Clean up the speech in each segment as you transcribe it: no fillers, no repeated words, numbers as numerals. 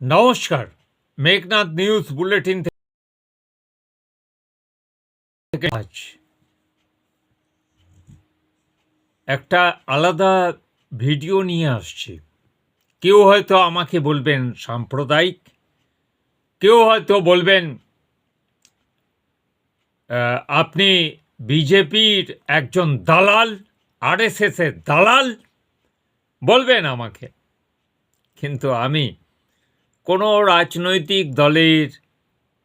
নমস্কার, Meghnad news bulletin থেকে আজ একটা আলাদা ভিডিও নিয়ে আসছি। কেউ হয়তো আমাকে বলবেন সাম্প্রদায়িক, কেউ হয়তো বলবেন আপনি বিজেপির একজন দালাল, আরএসএসের দালাল বলবেন আমাকে। কিন্তু আমি কোনো রাজনৈতিক দলের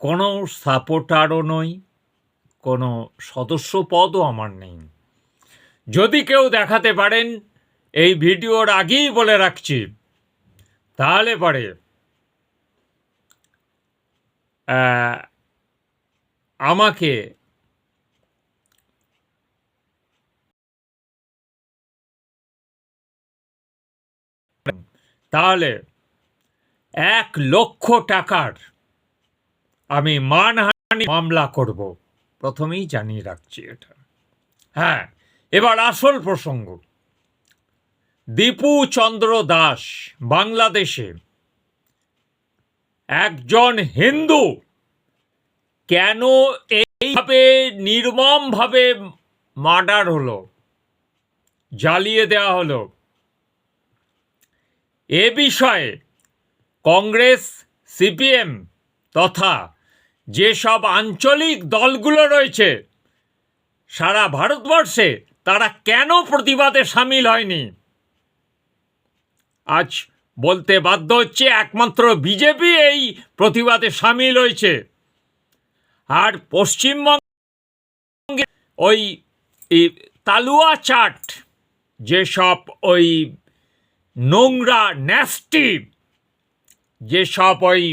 কোনো সাপোর্টারও নই, কোনো সদস্য পদও আমার নেই। যদি কেউ দেখাতে পারেন, এই ভিডিওর আগেই বলে রাখছি, তাহলে পরে আমাকে তাহলে 1,00,000 টাকার আমি মানহানি মামলা করব। প্রথমেই জানিয়ে রাখছি এটা। হ্যাঁ, এবার আসল প্রসঙ্গ। দীপু চন্দ্র দাস বাংলাদেশে একজন হিন্দু কেন এইভাবে নির্মমভাবে মার্ডার হলো, জ্বালিয়ে দেওয়া হলো, এ বিষয়ে কংগ্রেস, সিপিএম তথা যেসব আঞ্চলিক দলগুলো রয়েছে সারা ভারতবর্ষে, তারা কেন প্রতিবাদে সামিল হয়নি? আজ বলতে বাধ্য হচ্ছে একমাত্র বিজেপি এই প্রতিবাদে সামিল হয়েছে। আর পশ্চিমবঙ্গে ওই তালুয়া চাট, যেসব ওই নোংরা ন্যাস্টি, যেসব ওই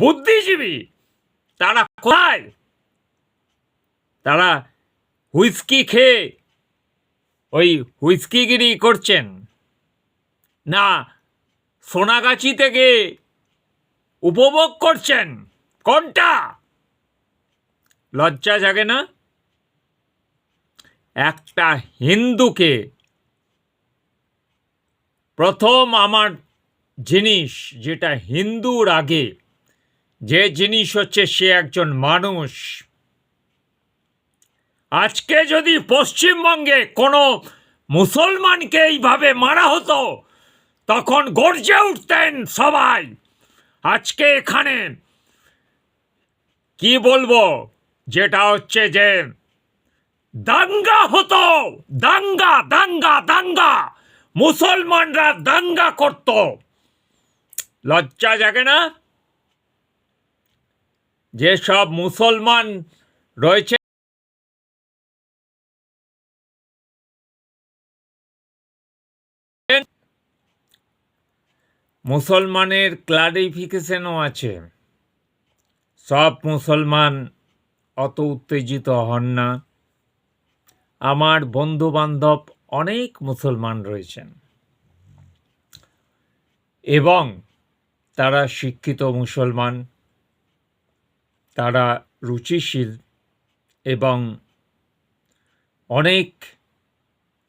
বুদ্ধিজীবী, তারা কোথায়? তারা হুইস্কি খেয়ে ওই হুইস্কিগিরি করছেন, না সোনাগাছি থেকে উপভোগ করছেন? কোনটা? লজ্জা জাগে না? একটা হিন্দুকে প্রথম আমার জিনিস, যেটা হিন্দুর আগে যে জিনিস হচ্ছে, সে একজন মানুষ। আজকে যদি পশ্চিমবঙ্গে কোনো মুসলমানকে এইভাবে মারা হতো, তখন গর্জে উঠতেন সবাই। আজকে এখানে কি বলবো, যেটা হচ্ছে যে দাঙ্গা হতো, দাঙ্গা দাঙ্গা দাঙ্গা, মুসলমানরা দাঙ্গা করত। লজ্জা জাগে না? যেসব মুসলমান রয়েছে, মুসলমানের ক্লারিফিকেশনও আছে। সব মুসলমান অত উত্তেজিত হন না। আমার বন্ধু বান্ধব অনেক মুসলমান রয়েছেন এবং তারা শিক্ষিত মুসলমান, তারা রুচিশীল এবং অনেক,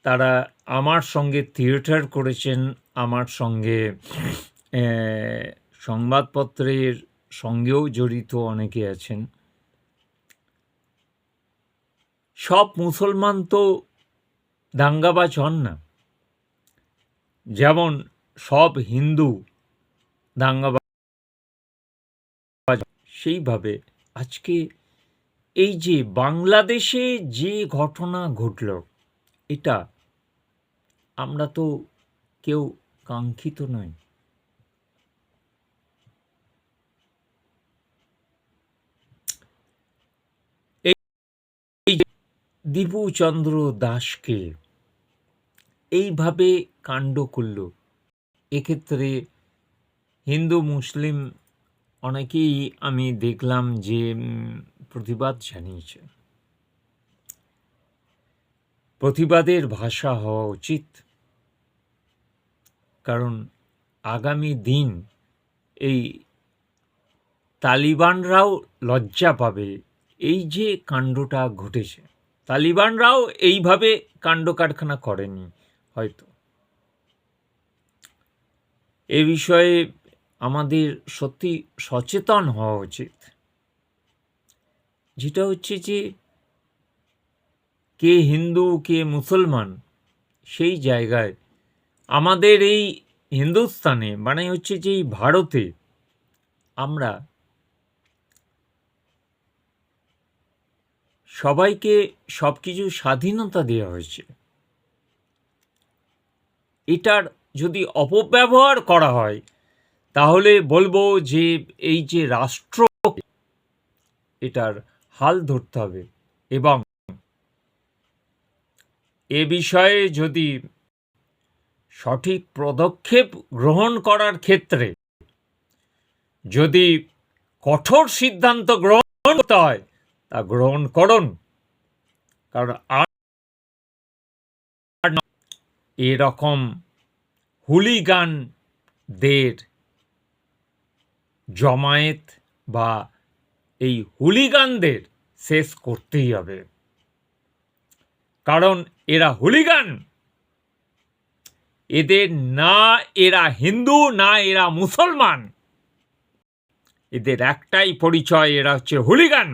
তারা আমার সঙ্গে থিয়েটার করেছেন, আমার সঙ্গে সংবাদপত্রের সঙ্গেও জড়িত অনেকে আছেন। সব মুসলমান তো দাঙ্গাবাজ হন না, যেমন সব হিন্দু দাঙ্গাবাজ। সেইভাবে আজকে এই যে বাংলাদেশে যে ঘটনা ঘটল, এটা আমরা তো কেউ কাঙ্ক্ষিত নই। এই দীপু চন্দ্র দাসকে এইভাবে কাণ্ড করল, এক্ষেত্রে হিন্দু মুসলিম অনেকেই আমি দেখলাম যে প্রতিবাদ জানিয়েছে। প্রতিবাদের ভাষা হওয়া উচিত, কারণ আগামী দিন এই তালিবানরাও লজ্জা পাবে। এই যে কাণ্ডটা ঘটেছে, তালিবানরাও এইভাবে কাণ্ড কারখানা করেনি হয়তো। এ বিষয়ে আমাদের সত্যি সচেতন হওয়া উচিত। যেটা হচ্ছে যে কে হিন্দু কে মুসলমান, সেই জায়গায় আমাদের এই হিন্দুস্তানে মানে হচ্ছে যে এই ভারতে আমরা সবাইকে সব কিছু স্বাধীনতা দেওয়া হয়েছে। এটার যদি অপব্যবহার করা হয় তাহলে বলবো যে এই যে রাষ্ট্র, এটার হাল ধরতে হবে এবং এ বিষয়ে যদি সঠিক পদক্ষেপ গ্রহণ করার ক্ষেত্রে যদি কঠোর সিদ্ধান্ত গ্রহণ করতে হয় তা গ্রহণ করুন। কারণ আর এরকম হুলিগানদের জমায়েত বা এই হুলিগানদের শেষ করতেই হবে। কারণ এরা হুলিগান, এদের না এরা হিন্দু না এরা মুসলমান, এদের একটাই পরিচয়, এরা হচ্ছে হুলিগান।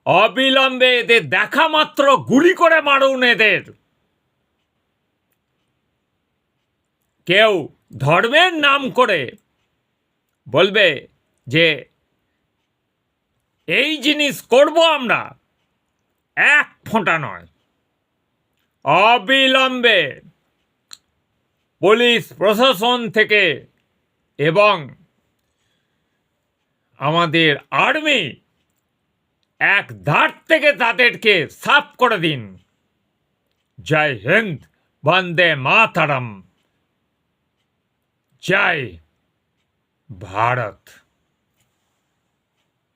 অবিলম্বে এদের দেখা মাত্র গুলি করে মারুন এদের। কেউ ধর্মের নাম করে বলবে যে এই জিনিস করব আমরা, এক ফোঁটা নয়, অবিলম্বে পুলিশ প্রশাসন থেকে এবং আমাদের আর্মি এক ধার থেকে তাদেরকে সাফ করে দিন। জয় হিন্দ, বন্দে মাতরম, জয় ভারত।